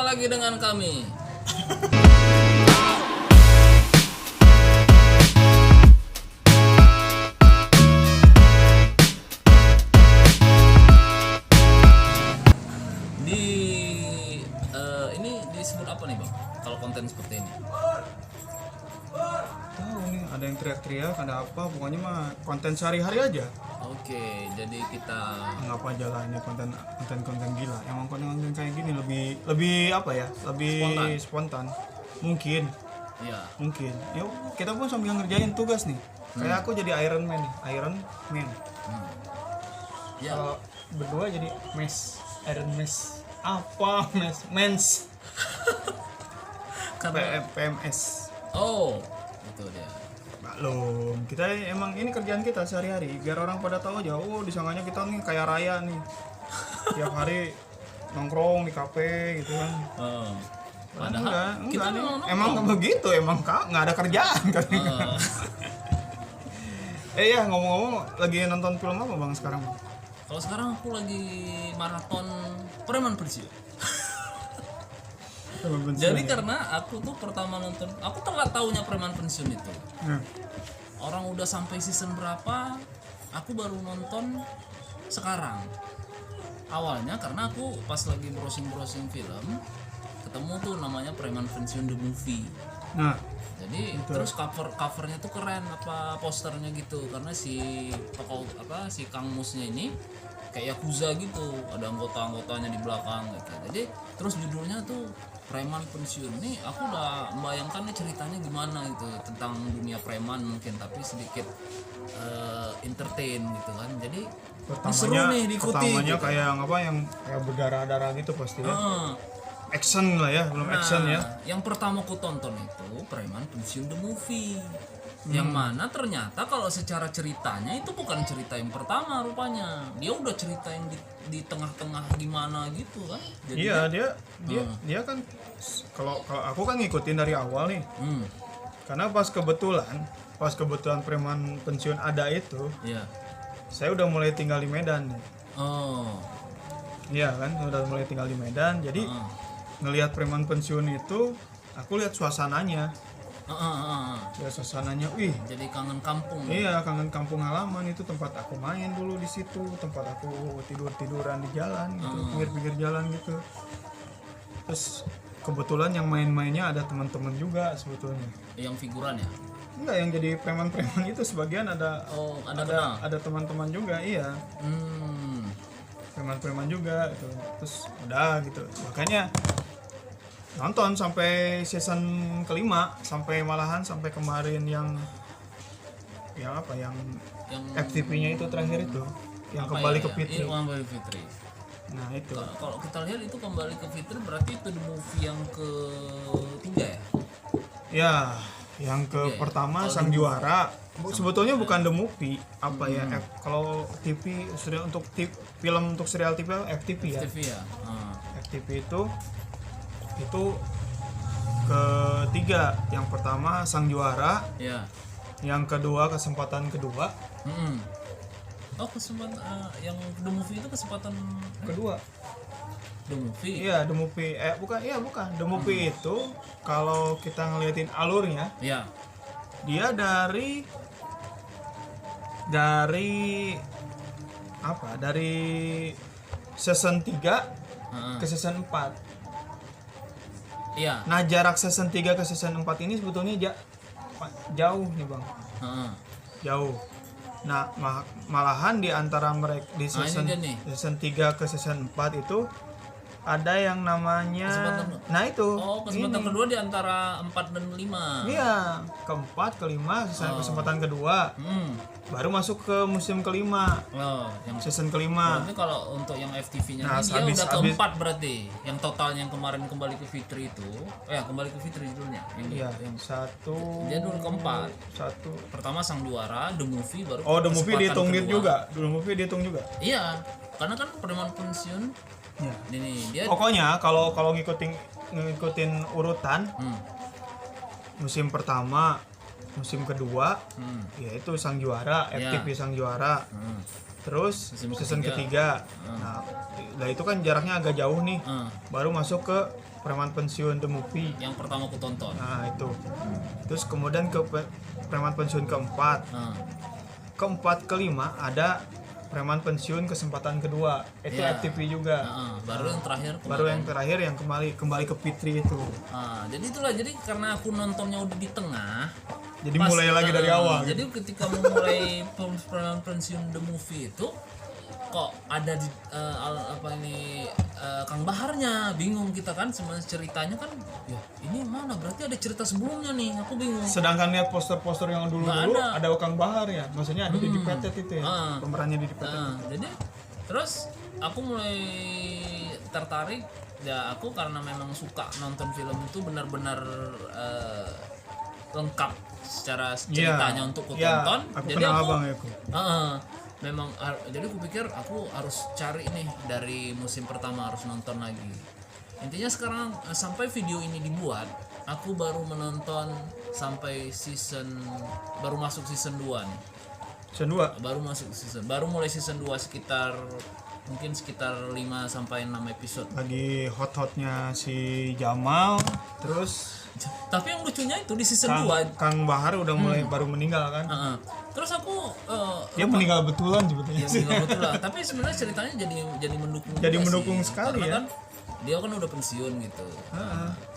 lagi dengan kami. Ini disebut apa nih bang? Kalau konten seperti ini? Tahu nih, ada yang teriak-teriak, ada apa, pokoknya mah konten sehari-hari aja. Oke, jadi kita Anggap aja lah ini konten gila. Emang konten kayak gini lebih apa ya? Lebih spontan. Mungkin. Yuk, kita pun sambil ngerjain tugas nih. Kayak aku jadi Iron Man nih, Iron Man. Ya. Kalau berdua jadi Iron Mes. Apa Mens? Karena PMS. oh, itu dia. Maklum, kita emang ini kerjaan kita sehari-hari. Biar orang pada tahu aja, oh disangkanya kita nih kayak raya nih. Tiap hari nongkrong di kafe gitu kan. Padahal Enggak kita nih. memang Emang nggak begitu, emang kak nggak ada kerjaan kan. Ya ngomong-ngomong, lagi nonton film apa bang sekarang? Kalau sekarang aku lagi maraton Preman Pensiun. Jadi karena aku tuh pertama nonton, aku telat taunya Preman Pensiun itu. Orang udah sampai season berapa, aku baru nonton sekarang. Awalnya karena aku pas lagi browsing film, ketemu tuh namanya Preman Pensiun The Movie. Nah, Jadi terus covernya tuh keren, apa posternya gitu, karena si tokoh apa si Kang Musnya ini kayak Yakuza gitu, ada anggotanya di belakang gitu. Jadi terus judulnya tuh Preman Pensiun. Nih aku udah membayangkan nih ceritanya gimana gitu, tentang dunia preman mungkin, tapi sedikit entertain gitu kan. Jadi seru nih diikuti. Pertamanya gitu. kayak berdarah-darah gitu pasti ya. Action lah ya, belum action ya. Yang pertama ku tonton itu Preman Pensiun The Movie. Yang mana ternyata kalau secara ceritanya itu bukan cerita yang pertama rupanya. Dia udah cerita yang di tengah-tengah gimana gitu kan. Jadi Iya, dia kan kalau aku kan ngikutin dari awal nih. Karena pas kebetulan Preman Pensiun ada itu, Iya. saya udah mulai tinggal di Medan nih. Oh. Iya kan, udah mulai tinggal di Medan. Jadi ngelihat Preman Pensiun itu, aku lihat suasananya. Lihat suasananya, wih. Jadi kangen kampung. Iya, kangen kampung halaman. Itu tempat aku main dulu di situ, tempat aku tiduran di jalan gitu, pinggir-pinggir jalan gitu. Terus kebetulan yang main-mainnya ada teman-teman juga sebetulnya. Yang figuran ya? Enggak, yang jadi preman-preman itu sebagian ada ada teman-teman juga, iya. Preman-preman juga gitu. Terus udah gitu. Makanya nonton sampai season kelima, sampai kemarin yang FTP-nya itu terakhir itu, yang kembali ke Fitri. Kembali ke Fitri. Nah itu. Kalau kita lihat itu kembali ke Fitri berarti itu The Movie yang ketiga ya? Ya, yang pertama Sang Juara. Sebetulnya bukan The Movie, kalau TV untuk film untuk serial TV FTP ya. FTV ya. FTP itu ketiga. Yang pertama Sang Juara. Ya. Yang kedua Kesempatan Kedua. Oh, kesempatan yang The Movie itu kesempatan Kedua. The Movie. Iya, The Movie. Bukan. The Movie itu kalau kita ngeliatin alurnya, Ya. dia dari season 3 ke season 4. Iya. Nah, jarak season 3 ke season 4 ini sebetulnya jauh nih, Bang. Jauh. Nah, malahan di antara mereka di season 3 ke season 4 itu ada yang namanya Kesempatan kedua di antara 4 dan 5. Iya, keempat, kelima, kesempatan kedua. Baru masuk ke musim kelima. Yang Season kelima. berarti kalau untuk yang FTV-nya Nah, dia udah keempat berarti. Yang totalnya yang kemarin kembali ke Fitri itu, kembali ke Fitri judulnya. Yang satu. Dia dulu keempat. Satu. Pertama Sang Juara, The Movie, baru The Movie dihitung kedua. juga. Iya, karena kan Preman Pensiun. Ya. Ini dia. Pokoknya kalau ngikutin urutan musim pertama musim kedua yaitu Sang Juara, FTV Sang Juara. Terus season ketiga. Nah itu kan jaraknya agak jauh nih. Baru masuk ke Preman Pensiun The Movie yang pertama aku tonton. Nah itu. Terus kemudian ke Preman Pensiun keempat. Keempat, kelima ada Preman Pensiun Kesempatan Kedua. Itu FTV juga. Baru yang terakhir. Baru yang terakhir yang kembali ke Fitri itu. Jadi itulah, jadi karena aku nontonnya udah di tengah. Jadi mulai lagi dari awal. Jadi ketika memulai Preman Pensiun The Movie itu kok ada di Kang Baharnya, bingung kita kan sama ceritanya kan, ya ini mana berarti ada cerita sebelumnya nih, aku bingung. Sedangkan lihat poster-poster yang dulu ada Kang Bahar ya, maksudnya ada Didi Petet itu ya, pemerannya Didi Petet. Jadi terus aku mulai tertarik ya, aku karena memang suka nonton film itu benar-benar lengkap secara ceritanya untuk aku tonton. Jadi aku memang jadi aku pikir aku harus cari nih dari musim pertama, harus nonton lagi. Intinya sekarang sampai video ini dibuat, aku baru menonton sampai baru masuk season 2 nih. Season 2? Baru mulai season 2 sekitar 5 sampai 6 episode. Lagi hot-hotnya si Jamal, terus tapi yang lucunya itu di season 2 Kang Bahar udah mulai baru meninggal kan. Terus aku dia meninggal betulan sebetulnya. Ya, meninggal betulan. Tapi sebenarnya ceritanya jadi mendukung. Jadi mendukung sekali ya. Kan dia kan udah pensiun gitu.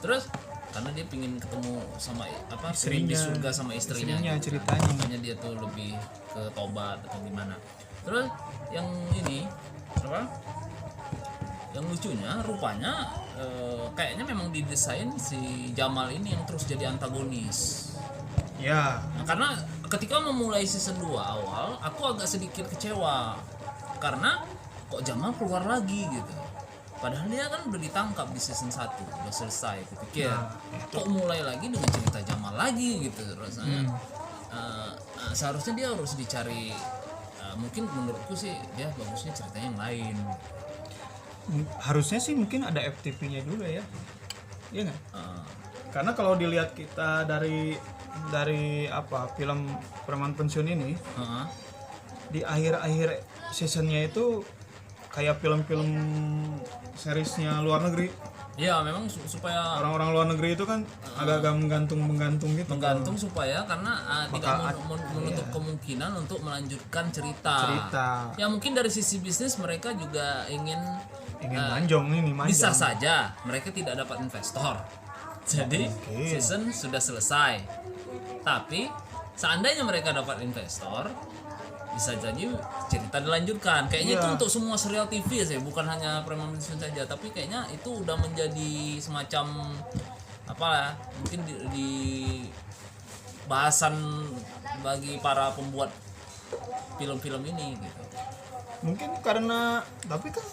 Terus karena dia pingin ketemu sama istrinya, di surga sama istrinya gitu. Ceritanya. Makanya dia tuh lebih ke tobat atau gimana. Terus yang ini yang lucunya rupanya kayaknya memang didesain si Jamal ini yang terus jadi antagonis. Ya. Nah, karena ketika memulai season 2 awal, aku agak sedikit kecewa karena kok Jamal keluar lagi gitu. Padahal dia kan udah ditangkap di season 1, udah selesai. Aku pikir kok mulai lagi dengan cerita Jamal lagi gitu rasanya. Seharusnya dia harus dicari, mungkin menurutku sih dia bagusnya ceritanya yang lain. Harusnya sih mungkin ada FTV-nya juga ya. Iya nggak? Karena kalau dilihat kita dari film Preman Pensiun ini, di akhir-akhir seasonnya itu kayak film-film seriesnya luar negeri. Iya, memang supaya orang-orang luar negeri itu kan agak-agak menggantung gitu. Menggantung supaya karena tidak menutup kemungkinan untuk melanjutkan cerita. Ya mungkin dari sisi bisnis mereka juga ingin manjang. Bisa saja mereka tidak dapat investor. Jadi season sudah selesai. Tapi seandainya mereka dapat investor, bisa jadi cerita dilanjutkan. Kayaknya itu untuk semua serial TV sih, bukan hanya Preman Pensiun saja, tapi kayaknya itu udah menjadi semacam mungkin di bahasan bagi para pembuat film-film ini gitu. Mungkin karena tapi kan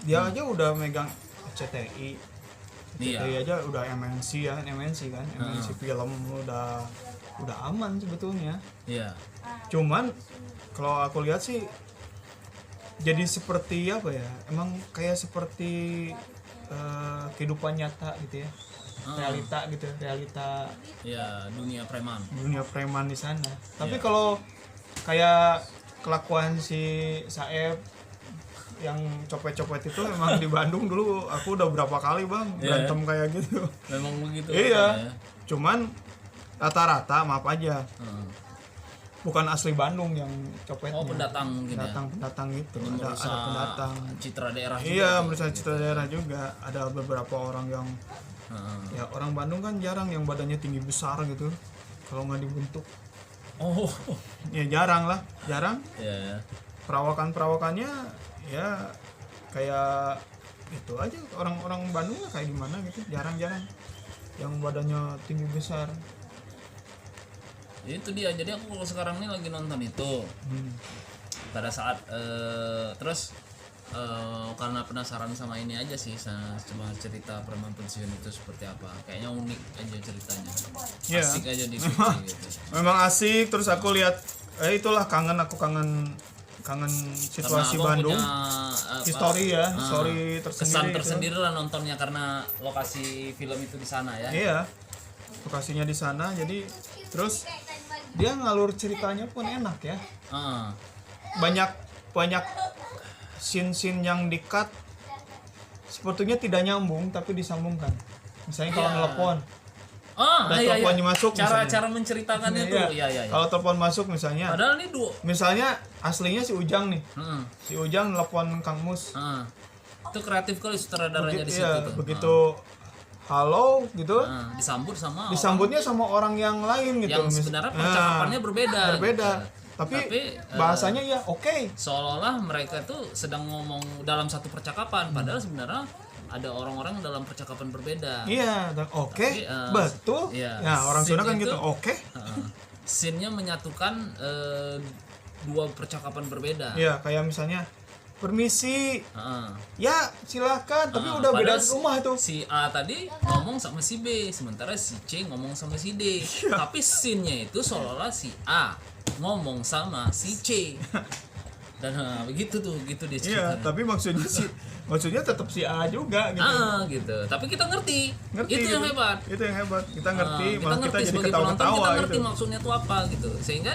dia aja udah megang CTI. CTI aja udah MNC kan, MNC film udah aman sebetulnya. Iya. Cuman kalau aku lihat sih jadi seperti apa ya? Emang kayak seperti kehidupan nyata gitu ya. Realita gitu, realita. Ya, dunia preman di sana. Tapi kalau kayak kelakuan si Saeb yang copet-copet itu emang di Bandung dulu aku udah berapa kali bang berantem kayak gitu. Memang begitu. Iya. Cuman rata-rata maaf aja. Bukan asli Bandung yang copetnya. Oh, pendatang mungkin pendatang gitu. Ada pendatang. Citra daerah juga. Iya, merusak citra daerah juga. Ada beberapa orang yang ya orang Bandung kan jarang yang badannya tinggi besar gitu. Kalau nggak dibentuk. Oh. Ya jarang. Iya. Perawakannya ya kayak itu aja, orang-orang Bandung lah kayak gimana gitu, jarang-jarang yang badannya tinggi besar. Itu dia, jadi aku kalau sekarang ini lagi nonton itu pada saat terus karena penasaran sama ini aja sih, cuma cerita Preman Pensiun itu seperti apa, kayaknya unik aja ceritanya, asik aja di situ gitu. Memang asik, terus aku lihat itulah kangen situasi Bandung punya, history tersendiri, kesan tersendiri lah nontonnya karena lokasi film itu di sana ya. Iya, lokasinya di sana, jadi Terus dia ngalur ceritanya pun enak ya. Ah. Banyak scene-scene yang di-cut sepertinya tidak nyambung tapi disambungkan. Misalnya kalau telepon. Dan teleponnya masuk cara menceritakannya tuh. Iya. Kalau telepon masuk misalnya. Padahal ini misalnya aslinya si Ujang nih. Si Ujang nelpon Kang Mus. Itu kreatif kali sutradaranya di situ tuh. Begitu halo gitu. Disambutnya sama orang yang lain gitu. Yang sebenarnya percakapannya berbeda. Tapi bahasanya ya oke. Seolah-olah mereka tuh sedang ngomong dalam satu percakapan, padahal sebenarnya ada orang-orang dalam percakapan berbeda. Iya, dan betul. Iya, nah, orang Sunda kan gitu, scene-nya menyatukan dua percakapan berbeda. Iya, kayak misalnya permisi. Ya, silakan, tapi udah beda rumah itu. Si A tadi ngomong sama si B, sementara si C ngomong sama si D. Tapi scene-nya itu seolah-olah si A ngomong sama si C. Dan begitu tuh, gitu dia ceritanya. Iya, tapi maksudnya tetap si A juga gitu. Gitu. Tapi kita ngerti itu gitu. Yang hebat. Itu yang hebat. Kita ngerti, kita jadi sebagai penonton kita ngerti gitu. maksudnya tuh apa gitu. Sehingga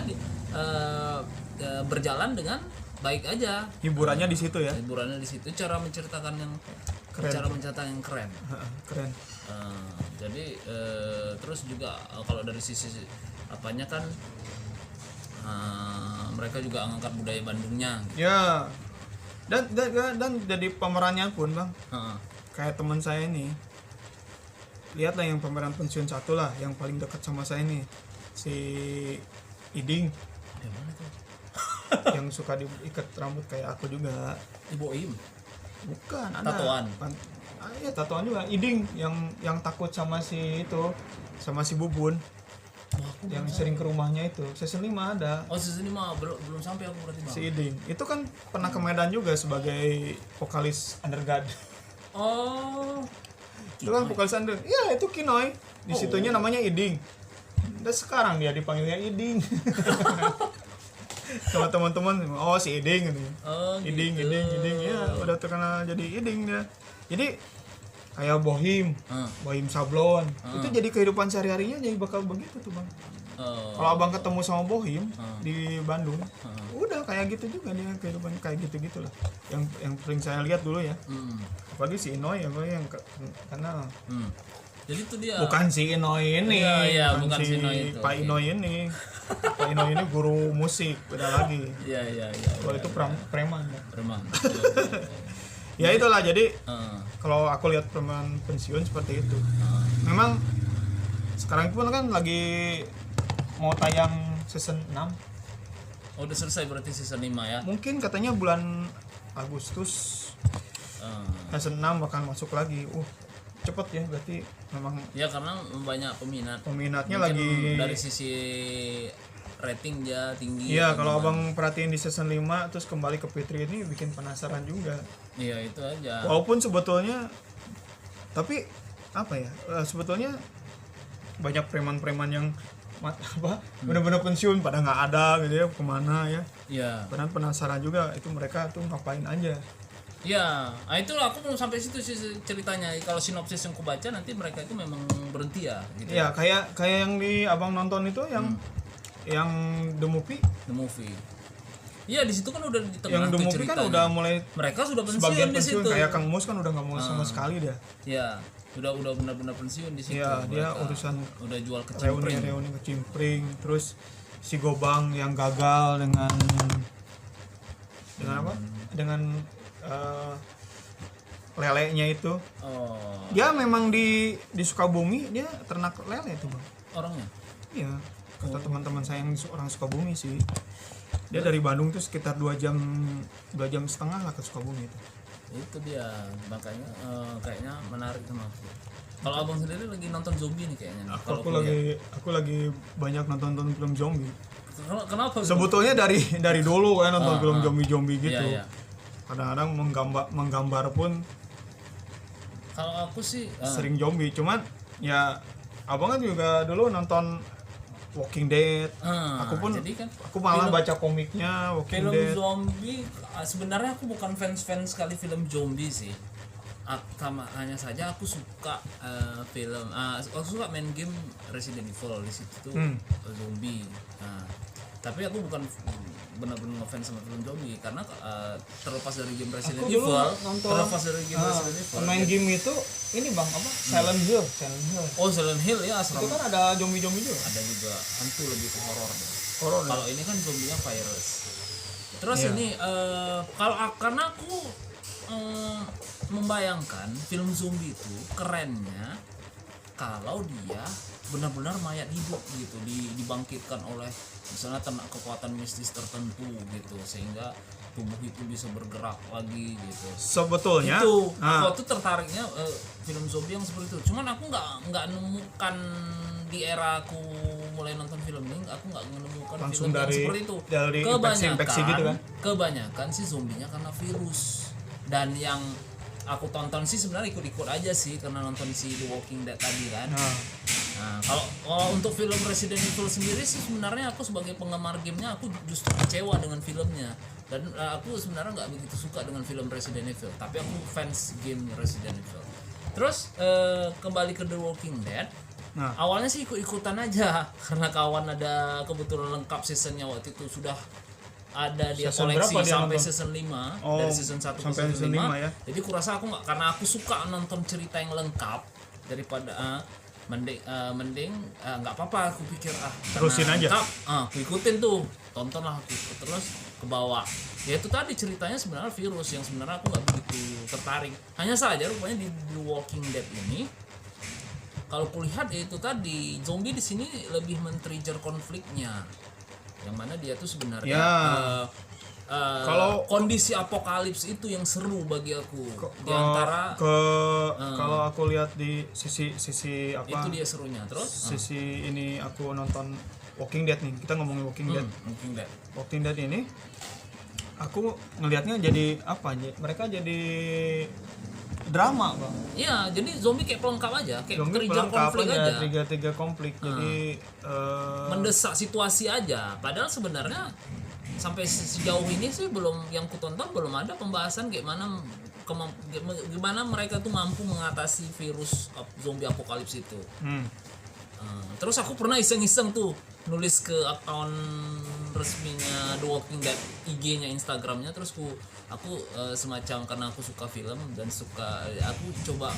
berjalan dengan baik aja. Hiburannya di situ ya. Hiburannya di situ, cara menceritakan yang keren. Cara menceritakan yang keren. Keren. Jadi terus juga kalau dari sisi apanya kan mereka juga angkat budaya Bandungnya gitu. Ya. Dan jadi pemerannya pun Bang. Kayak teman saya ini. Lihatlah yang pemeran pensiun 1 lah, yang paling dekat sama saya nih. Si Iding. Yang mana tuh? Yang suka diikat rambut kayak aku juga. Ibu Im. Bukan, ada. Tatoan. Iya, tatoan juga. Iding yang takut sama si itu, sama si Bubun. Yang sering ke rumahnya itu. Season 5 ada. Oh, season 5 belum sampai aku berarti Bang. Si Iding. Itu kan pernah ke Medan juga sebagai vokalis Undergod. Oh. Itu kan vokalis Undergod. Iya, itu Kinoy. Di situnya namanya Iding. Dan sekarang dia dipanggilnya Iding. Sama teman-teman, si Iding gitu. Iding. Ya, udah terkenal jadi Iding dia. Jadi kayak Bohim Sablon, itu jadi kehidupan sehari-harinya jadi bakal begitu tuh Bang. Kalau Abang ketemu sama Bohim di Bandung, udah kayak gitu juga dia kehidupan kayak gitu lah. Yang sering saya lihat dulu ya. Apalagi si Inoy yang karena jadi itu dia. Bukan si Inoy ini. Iya, bukan si Inoy itu. Pak Inoy ini. Pak Inoy ini guru musik, beda lagi. Iya. Kalau itu preman. Preman. Ya itulah, jadi kalau aku lihat preman pensiun seperti itu. Memang sekarang pun kan lagi mau tayang season 6. Oh, udah selesai berarti season 5 ya? Mungkin katanya bulan Agustus season 6 bakal masuk lagi. Cepet ya berarti memang. Ya karena banyak peminatnya mungkin lagi dari sisi rating dia tinggi. Iya, kalau Abang perhatiin di season 5 terus kembali ke Fitri ini bikin penasaran juga. Iya, itu aja. Walaupun sebetulnya tapi apa ya? Sebetulnya banyak preman-preman yang benar-benar pensiun pada nggak ada gitu ya, kemana ya. Iya. Padahal penasaran juga itu mereka tuh ngapain aja. Ya, itulah aku belum sampai situ sih ceritanya. Kalau sinopsis yang aku baca nanti mereka itu memang berhenti ya gitu. Iya, kayak yang di Abang nonton itu yang The Movie. Iya, di situ kan udah di tengah. Yang The Movie kan udah mulai mereka sudah pensiun di situ. Kayak Kang Mus kan udah nggak mau sama sekali dia. Iya, udah benar-benar pensiun di situ. Iya, dia urusan udah jual kecimpring. Reuni kecimpring, terus si Gobang yang gagal dengan apa? Dengan lelenya itu. Dia memang di Sukabumi dia ternak lele itu Bang. Orangnya? Iya. Kata teman-teman saya yang orang Sukabumi sih. Dia dari Bandung tuh sekitar 2 jam setengah lah ke Sukabumi itu. Itu dia, makanya kayaknya menarik sama aku. Kalau Abang sendiri lagi nonton zombie nih kayaknya. Aku lagi banyak nonton film zombie. Kenapa? Sebetulnya dari dulu kan nonton film zombie gitu. Iya. Kadang-kadang menggambar pun kalau aku sih sering zombie, cuman ya Abang kan juga dulu nonton Walking Dead. Aku malah baca komiknya Walking Dead. Film zombie sebenarnya aku bukan fans sekali film zombie sih. hanya saja aku suka film, aku suka main game Resident Evil, di situ tuh zombie. Tapi aku bukan benar-benar ngefans sama film zombie karena terlepas dari game Resident Evil, main game itu ini bang apa Silent Hill. Oh Silent Hill ya, itu kan ada zombie juga. Ada juga hantu, lebih ke horor. Kalau ini kan zombinya virus. Terus ini karena aku membayangkan film zombie itu kerennya kalau dia benar-benar mayat hidup gitu, dibangkitkan oleh misalnya kekuatan mistis tertentu gitu, sehingga tubuh itu bisa bergerak lagi gitu. Sebetulnya itu aku tuh tertariknya film zombie yang seperti itu. Cuman aku nggak nemukan di era aku mulai nonton film ini, aku nggak menemukan langsung film yang seperti itu. Dari infeksi gitu kan? Kebanyakan sih zombinya karena virus. Dan yang aku tonton sih sebenarnya ikut-ikut aja sih karena nonton si The Walking Dead tadi kan. Nah, kalau untuk film Resident Evil sendiri sih sebenarnya aku sebagai penggemar gamenya aku justru kecewa dengan filmnya, dan aku sebenarnya nggak begitu suka dengan film Resident Evil, tapi aku fans game Resident Evil. Terus kembali ke The Walking Dead, awalnya sih ikut-ikutan aja karena kawan ada kebetulan lengkap seasonnya waktu itu, sudah ada dia season koleksi sampai nonton? season 5 dari season 1 ke season 5 ya. Jadi kurasa aku karena aku suka nonton cerita yang lengkap daripada mending nggak apa-apa, aku pikir terusin aja lengkap, aku ikutin tuh, tontonlah aku terus ke bawah. Ya itu tadi ceritanya sebenarnya virus yang sebenarnya aku nggak begitu tertarik. Hanya saja rupanya di The Walking Dead ini kalau kulihat ya itu tadi zombie di sini lebih men-trigger konfliknya, yang mana dia tuh sebenarnya kalau kondisi apokalips itu yang seru bagi aku. Di antara kalau aku lihat di sisi apa itu dia serunya. Terus sisi ini aku nonton Walking Dead nih, kita ngomongin Walking Dead ini aku ngelihatnya jadi apa, mereka jadi drama bang. Iya, jadi zombie kayak pelengkap aja, kayak trigger konflik aja. Trigger konflik. Jadi mendesak situasi aja. Padahal sebenarnya sampai sejauh ini sih belum, yang kutonton belum ada pembahasan gimana mereka tuh mampu mengatasi virus zombie apokalips itu. Terus aku pernah iseng-iseng tuh nulis ke akun resminya The Walking Dead, IG-nya, Instagramnya. Terus aku semacam karena aku suka film dan aku coba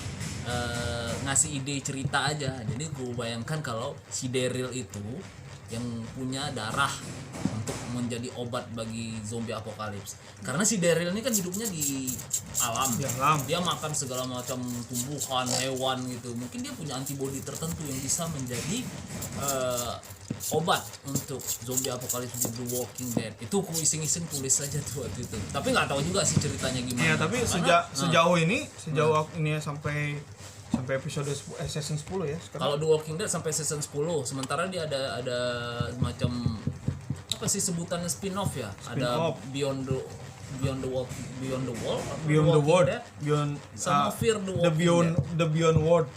ngasih ide cerita aja. Jadi aku bayangkan kalau si Daryl itu yang punya darah untuk menjadi obat bagi zombie apokalips. Karena si Daryl ini kan hidupnya di alam. Dia makan segala macam tumbuhan, hewan gitu. Mungkin dia punya antibodi tertentu yang bisa menjadi obat untuk zombie apokalips di The Walking Dead. Itu aku iseng-iseng tulis aja tuh waktu itu. Tapi nggak tahu juga sih ceritanya gimana. Iya, tapi sejauh ini sampai episode season 10 ya sekarang. Kalau The Walking Dead sampai season 10, sementara dia ada macam apa sih sebutannya, spin-off ya? Ada Beyond the World, sama Fear the Walking Dead. The Beyond World.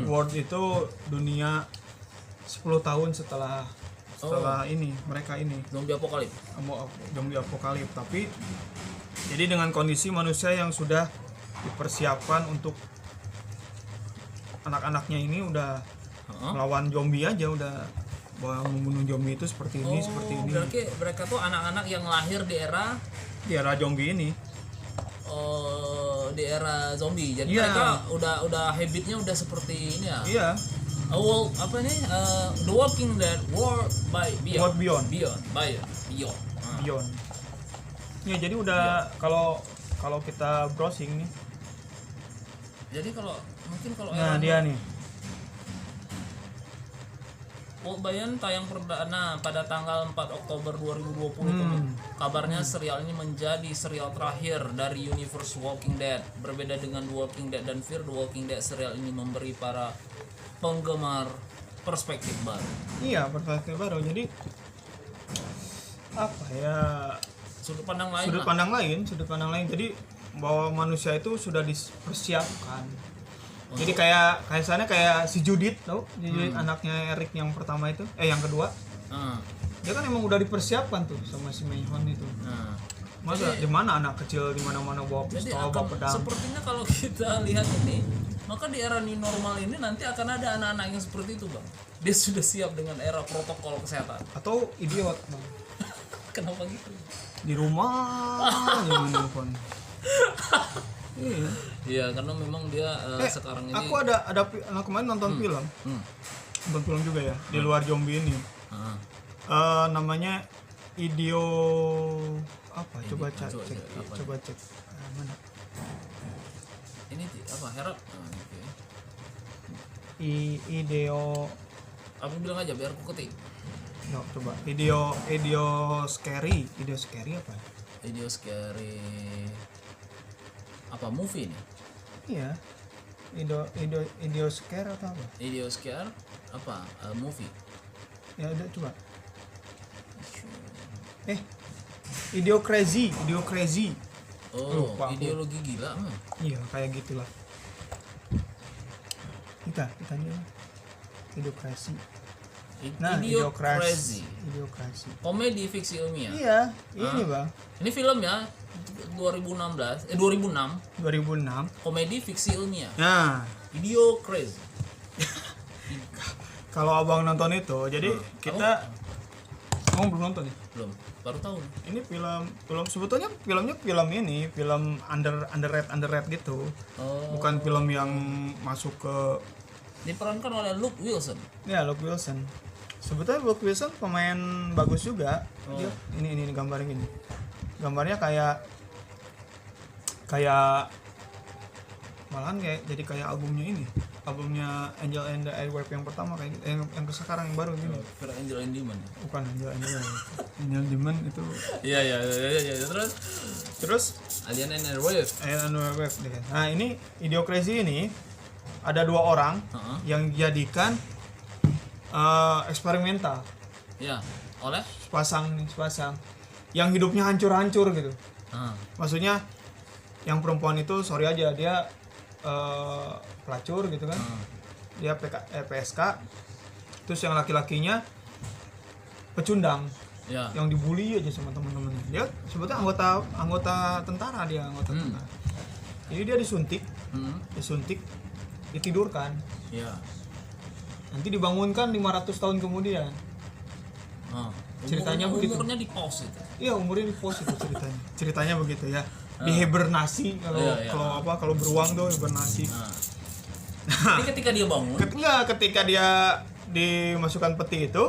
World itu dunia 10 tahun setelah ini mereka ini zombie apokalips. Tapi jadi dengan kondisi manusia yang sudah dipersiapkan untuk anak-anaknya ini udah melawan zombie aja, udah membunuh zombie itu seperti ini. Berarti mereka tuh anak-anak yang lahir di era zombie ini. Di era zombie. Jadi mereka udah habitnya udah seperti ini ya. Iya. The Walking Dead World Beyond. Ya, jadi udah kalau kita browsing nih. Jadi kalau dia nih World Beyond tayang perdana pada tanggal 4 Oktober 2020. Kabarnya serial ini menjadi serial terakhir dari universe Walking Dead. Berbeda dengan The Walking Dead dan Fear the Walking Dead, serial ini memberi para penggemar perspektif baru. Iya, perspektif baru. Jadi apa ya? Sudut pandang lain. Jadi bahwa manusia itu sudah dipersiapkan. Jadi kayak sana kayak si Judith, tau? Judith anaknya Eric yang pertama itu, yang kedua. Dia kan emang udah dipersiapkan tuh sama si Mayhon itu. Masa di mana anak kecil di mana-mana bawa Jadi pistol, bawa pedang. sepertinya kalau kita lihat ini, maka di era new normal ini nanti akan ada anak-anak yang seperti itu, Bang. Dia sudah siap dengan era protokol kesehatan. Atau idiot, Bang. Kenapa gitu? Di rumah yang nelfon. Iya. Iya, karena memang dia sekarang ini. Aku ada anak kemarin nonton film. Nonton film juga ya, di luar zombie ini. Namanya Ideo apa? Coba cek. Mana? Ini apa? Herap. Okay. Ideo. Aku bilang aja biar aku ketik. No, coba. Ideo scary. Ideo scary apa? Ideo scary. Apa movie nih? Iya. Ideo scare atau apa? Ideo scare apa? Movie. Ya udah coba. Ideo crazy. Oh, Lupa aku. ideologi gila. Iya, kayak gitulah. Kita aja. Ideo crazy. Nah, Ideo Idiocracy. Komedi fiksi ilmiah. Iya, ini Bang. Ini film ya 2006. Komedi fiksi ilmiah. Nah, Ideo Crazy. kalau Abang nonton itu, jadi kita belum nonton ya? Belum, baru tahu. Ini film sebetulnya filmnya film underrated gitu. Bukan film yang masuk ke. Diperankan oleh Luke Wilson. Ya, Luke Wilson. Sebetulnya Luke Wilson pemain bagus juga. Dia ini gambarnya gini. Gambarnya kayak malahan jadi kayak albumnya Angel and the Airwave yang pertama kayak gitu. yang sekarang yang baru gini. Kira Angel and Demon. Bukan Angel and Demon itu. Iya. Terus Alien and Airwave. Deh. Nah, ini Idiocracy ini ada 2 orang yang dijadikan eksperimental. Ya, oleh sepasang yang hidupnya hancur-hancur gitu. Maksudnya yang perempuan itu sorry aja dia pelacur gitu kan. Dia PSK. Terus yang laki-lakinya pecundang. Ya. Yang dibully aja sama teman-temannya. Dia sebetulnya anggota tentara tentara. Jadi dia disuntik, ditidurkan. Ya. Nanti dibangunkan 500 tahun kemudian. Ceritanya begitu. Umurnya di pause itu. Iya, umurnya di pause itu ceritanya. Ceritanya begitu ya. Dihibernasi kalau beruang tuh hibernasi. Jadi ketika dia bangun, ketika dia dimasukkan peti itu,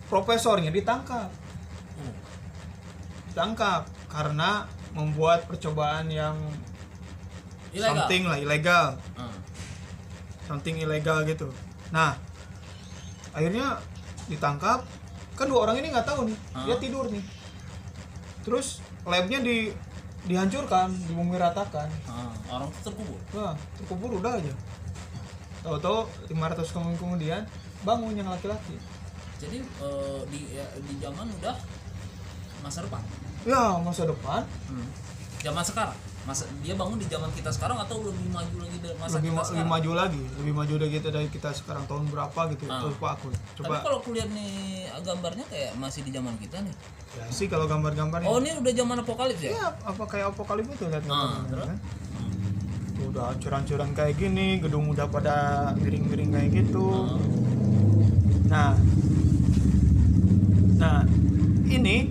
profesornya ditangkap. Ditangkap karena membuat percobaan yang ilegal. Something ilegal gitu. Nah, akhirnya ditangkap. Kan 2 orang ini nggak tahu nih, dia tidur nih. Terus labnya dihancurkan, dibumi ratakan. Orang terkubur. Wah, terkubur udah aja. Tahu-tahu 500 tahun kemudian bangun yang laki-laki. Jadi di zaman udah masa depan. Ya, masa depan. Zaman sekarang. Dia bangun di zaman kita sekarang atau lebih maju lagi dari masa kita sekarang? Lebih maju dari kita sekarang, tahun berapa gitu. Lupa aku. Coba. Tapi kalau kulihat nih gambarnya kayak masih di zaman kita nih. Ya sih kalau gambar-gambarnya. Oh, ini udah zaman apokalips ya? Iya, apa kayak apokalips itu lihat gambarnya kan. Udah hancur-hancuran kayak gini, gedung udah pada miring-miring kayak gitu. Nah, ini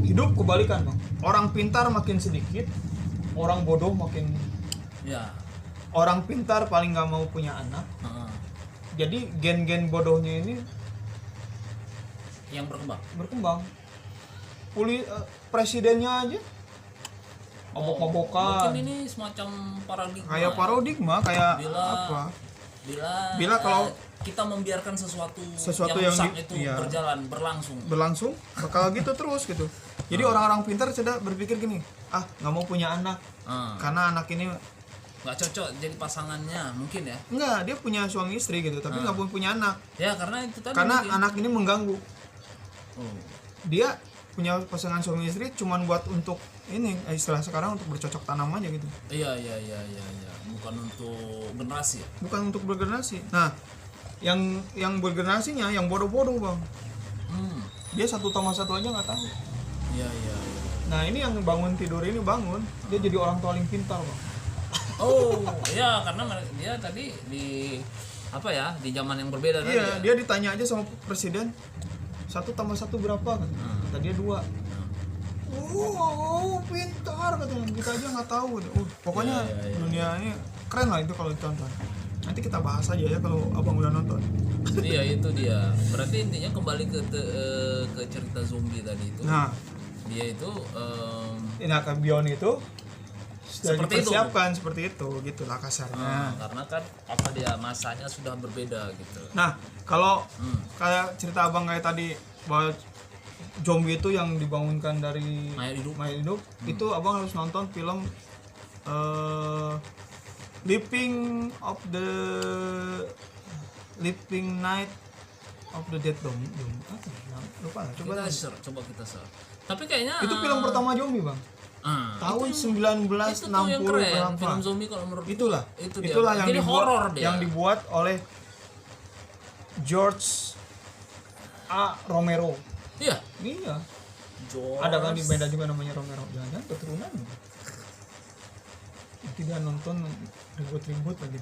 hidup kebalikan, Bang. Orang pintar makin sedikit, orang bodoh makin. Ya. Orang pintar paling nggak mau punya anak. Jadi gen-gen bodohnya ini yang berkembang. Presidennya aja mabok-mabokan. Mungkin ini semacam paradigma. Kayak paradigma, kayak apa? Bila kalau kita membiarkan sesuatu yang rusak itu berlangsung bakal gitu terus gitu. Jadi orang-orang pintar sudah berpikir gini, nggak mau punya anak karena anak ini nggak cocok jadi pasangannya mungkin ya. Enggak, dia punya suami istri gitu tapi nggak punya anak ya karena itu tadi karena mungkin. Anak ini mengganggu. Dia punya pasangan suami istri cuman buat untuk ini istilah sekarang untuk bercocok tanam aja gitu. Iya bukan untuk generasi ya? Bukan untuk bergenerasi. Nah yang bergenerasinya yang bodoh-bodoh, Bang. Dia 1 tambah 1 aja nggak tahu. Iya, iya. Nah ini yang bangun tidur ini bangun, dia jadi orang paling pintar bang. Oh, ya karena dia tadi di apa ya, di zaman yang berbeda tadi. Iya, dia ditanya aja sama presiden 1 tambah 1 berapa kan? Kata dia 2. Pintar katanya. Kita aja nggak tahu. Pokoknya dunia ini keren lah itu kalau ditonton. Nanti kita bahas aja ya kalau abang udah nonton. Iya itu dia. Berarti intinya kembali ke cerita zombie tadi itu. Nah, dia itu Beyond itu sudah seperti dipersiapkan seperti itu gitulah kasarnya. Karena kan apa dia masanya sudah berbeda gitu. Nah, kalau kayak cerita abang kayak tadi bahwa zombie itu yang dibangunkan dari mayat hidup, itu abang harus nonton film Living Night of the Dead Dome. Apa ya? Lupa lah. Coba kita search. Tapi kayaknya itu film pertama zombie, Bang. Tahun 1960 berapa? Film zombie kalau menurut itulah yang dibuat oleh George A. Romero. Iya. George. Ada kan di beda juga namanya Romero. Jangan keturunan. Tidak nonton ribut-ribut lagi.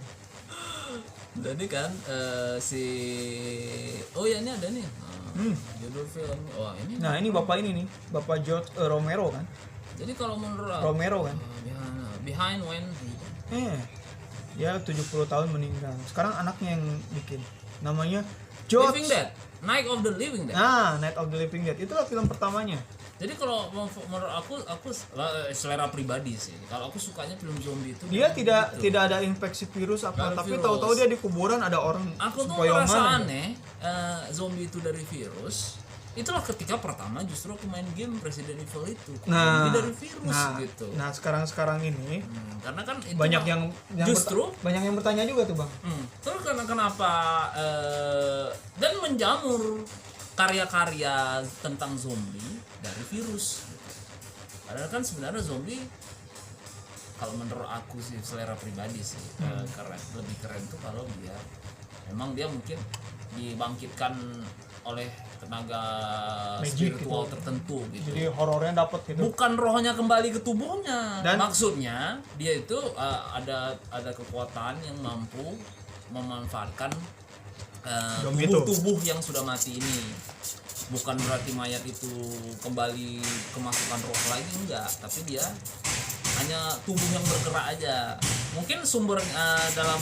Jadi kan ini ada nih. Judul film. Ini. Nah, ini bapak ini nih, Bapak George Romero kan. Jadi kalau menurut Romero kan. Behind When dia 70 tahun meninggal. Sekarang anaknya yang bikin. Namanya George Living Dead. Night of the Living Dead. Night of the Living Dead. Itulah film pertamanya. Jadi kalau menurut aku selera pribadi sih. Kalau aku sukanya film zombie itu dia tidak ada infeksi virus apa, tapi tahu-tahu dia di kuburan ada orang. Aku tuh merasa aneh zombie itu dari virus. Itulah ketika pertama justru aku main game Resident Evil itu. Dari virus gitu. Nah, sekarang ini karena kan itu banyak yang banyak yang bertanya juga tuh, Bang. Terus kenapa dan menjamur karya-karya tentang zombie dari virus. Padahal kan sebenarnya zombie kalau menurut aku sih selera pribadi sih lebih keren tuh kalau memang dia mungkin dibangkitkan oleh tenaga spiritual gitu, tertentu gitu. Jadi horornya dapat gitu. Bukan rohnya kembali ke tubuhnya. Dan maksudnya dia itu ada kekuatan yang mampu memanfaatkan tubuh yang sudah mati ini. Bukan berarti mayat itu kembali kemasukan roh lagi, enggak, tapi dia hanya tubuh yang bergerak aja. Mungkin sumber dalam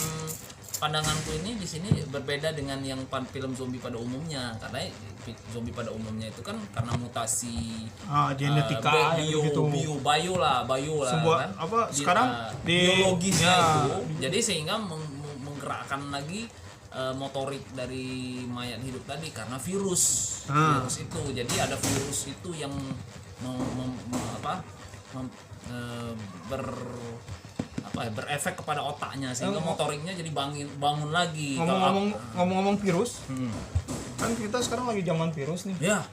pandanganku ini di sini berbeda dengan yang film zombie pada umumnya, karena zombie pada umumnya itu kan karena mutasi genetika bio lah sebuah kan? Sekarang biologisnya itu jadi sehingga menggerakkan lagi motorik dari mayat hidup tadi karena virus itu. Jadi ada virus itu yang berefek kepada otaknya sehingga motoriknya jadi bangun lagi. Ngomong-ngomong virus, kan kita sekarang lagi zaman virus nih. Ya.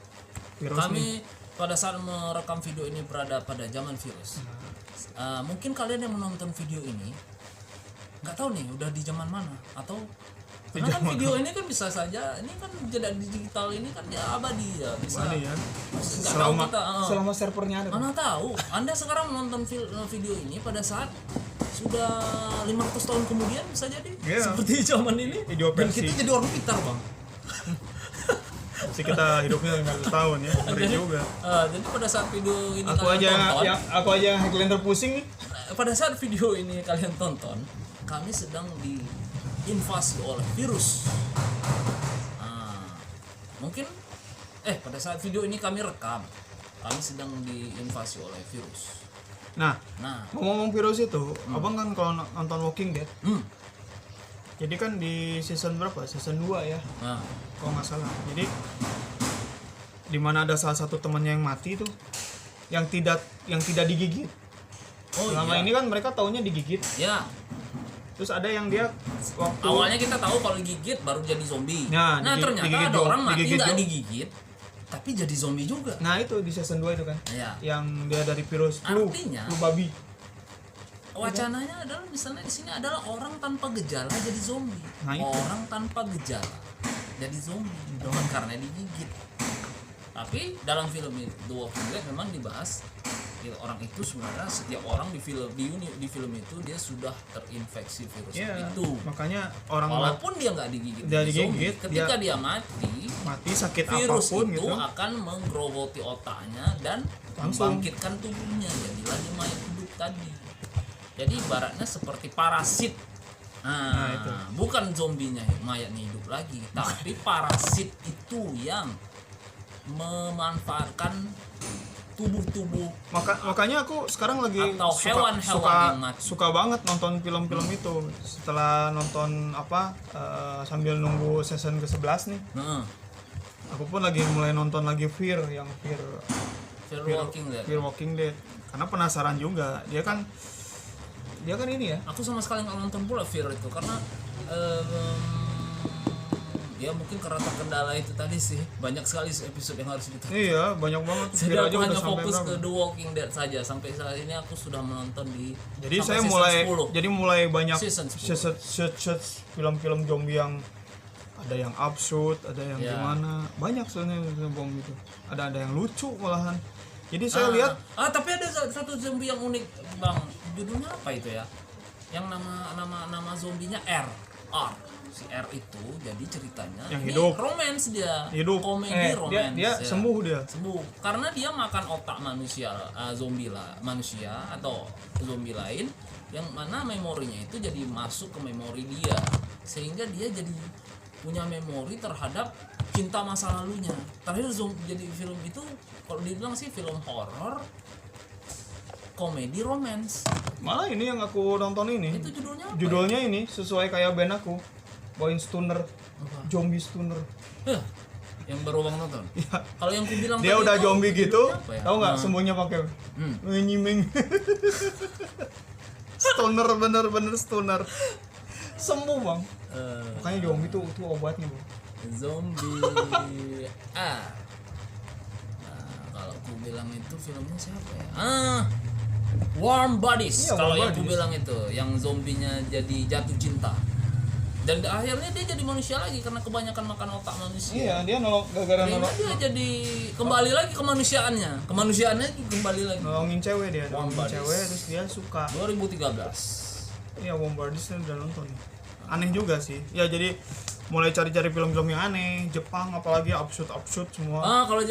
Kami pada saat merekam video ini berada pada zaman virus. Mungkin kalian yang menonton video ini nggak tahu nih udah di zaman mana, atau karena kan video ini kan bisa saja, ini kan jeda digital ini kan ya abadi ya, bisa ya. selama servernya ada. Mana tahu Anda sekarang menonton video ini pada saat sudah 500 tahun kemudian bisa jadi seperti zaman ini. Dan kita jadi orang pintar, Bang. Jadi kita hidupnya 500 tahun ya. Ngeri juga. Jadi pada saat video ini aku aja Highlander pusing nih. Pada saat video ini kalian tonton, kami sedang diinvasi oleh virus. Mungkin pada saat video ini kami rekam, kami sedang diinvasi oleh virus. Nah, ngomong virus itu, abang kan kalau nonton Walking Dead, jadi kan di season berapa? Season 2 ya, kalau nggak salah. Jadi dimana ada salah satu temannya yang mati tuh, yang tidak digigit. Selama ini kan mereka taunya digigit. Ya. Terus ada yang dia awalnya kita tahu kalau digigit baru jadi zombie. Nah ternyata ada orang mati nggak digigit, tapi jadi zombie juga. Nah itu di season 2 itu kan, yang dia dari virus flu babi. Wacananya adalah misalnya di sini adalah orang tanpa gejala jadi zombie. Orang tanpa gejala jadi zombie, bukan karena digigit. Tapi dalam film The Walking Dead memang dibahas ya, orang itu sebenarnya setiap orang di film itu dia sudah terinfeksi virus itu. Makanya orang walaupun dia nggak digigit, ketika dia mati sakit virus apapun itu gitu akan menggerogoti otaknya dan membangkitkan tubuhnya, jadilah dia mayat hidup tadi. Jadi ibaratnya seperti parasit. Nah, itu. Bukan zombinya mayatnya hidup lagi, tapi parasit itu yang memanfaatkan tubuh-tubuh. Makanya aku sekarang lagi atau suka banget nonton film-film itu. Setelah nonton sambil nunggu season ke-11 nih. Aku pun lagi mulai nonton lagi Fear Walking Dead. Karena penasaran juga. Dia kan ini ya. Aku sama sekali nggak nonton pula Fear itu karena ya mungkin karena terkendala itu tadi sih, banyak sekali episode yang harus ditonton. Iya, banyak banget. Jadi aku hanya fokus ke The Walking Dead saja. Sampai saat ini aku sudah menonton jadi saya mulai banyak film-film zombie yang ada yang absurd, ada yang gimana, banyak soalnya zombie itu. Ada yang lucu malahan. Jadi saya lihat tapi ada satu zombie yang unik, Bang. Judulnya apa itu ya? Yang nama zombinya R. Si R itu jadi ceritanya yang ini hidup. romance dia. Hidup. Komedi romance. Dia sembuh. Karena dia makan otak manusia, manusia atau zombie lain yang mana memorinya itu jadi masuk ke memori dia. Sehingga dia jadi punya memori terhadap cinta masa lalunya. Terakhir jadi film itu kalau dibilang sih film horor komedi romance. Malah ini yang aku nonton ini. Itu judulnya apa? Judulnya ini sesuai kayak band aku. Boy Stoner. Zombie Stoner. Yang baru Bang nonton. Ya. Kalau yang ku bilang dia udah zombie gitu, ya? tahu nggak sembuhnya pakai nyimeng. Stoner bener-bener stoner. Sembuh, Bang. Makanya zombie itu obatnya, Bang. Zombie. Kalau aku bilang itu filmnya siapa ya? Warm Bodies. Iya, kalau Warm yang aku Bodies. bilang itu, yang zombinya jadi jatuh cinta. Dan akhirnya dia jadi manusia lagi karena kebanyakan makan otak manusia. Iya, dia gara-gara dia jadi kembali lagi kemanusiaannya. Kemanusiaannya kembali lagi. nolongin cewek dia, Warm Bodies. terus dia suka. 2013. Iya, Warm Bodies udah nonton. Aneh juga sih. Ya jadi mulai cari-cari film-film yang aneh, Jepang apalagi absurd semua. Kalau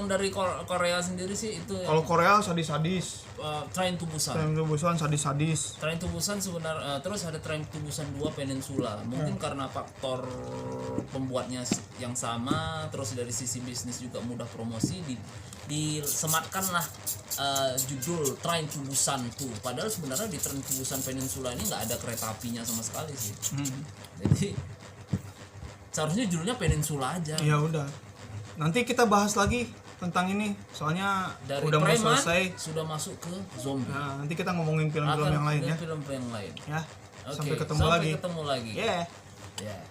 dari Korea sendiri sih itu. Kalau Korea sadis-sadis. Train to Busan. Train to Busan sadis-sadis. Train to Busan sebenarnya terus ada Train to Busan 2 Peninsula. Mungkin karena faktor pembuatnya yang sama, terus dari sisi bisnis juga mudah promosi disematkanlah judul Train to Busan 2. Padahal sebenarnya di Train to Busan Peninsula ini nggak ada kereta apinya sama sekali sih. Jadi seharusnya judulnya Peninsula aja. Ya udah. Nanti kita bahas lagi tentang ini. Soalnya dari udah mau selesai. Sudah masuk ke zombie. Nah, nanti kita ngomongin film-film yang lain ya. Film yang lain. Ya. Oke, Sampai ketemu lagi. Sampai ketemu lagi. Yeah. Yeah.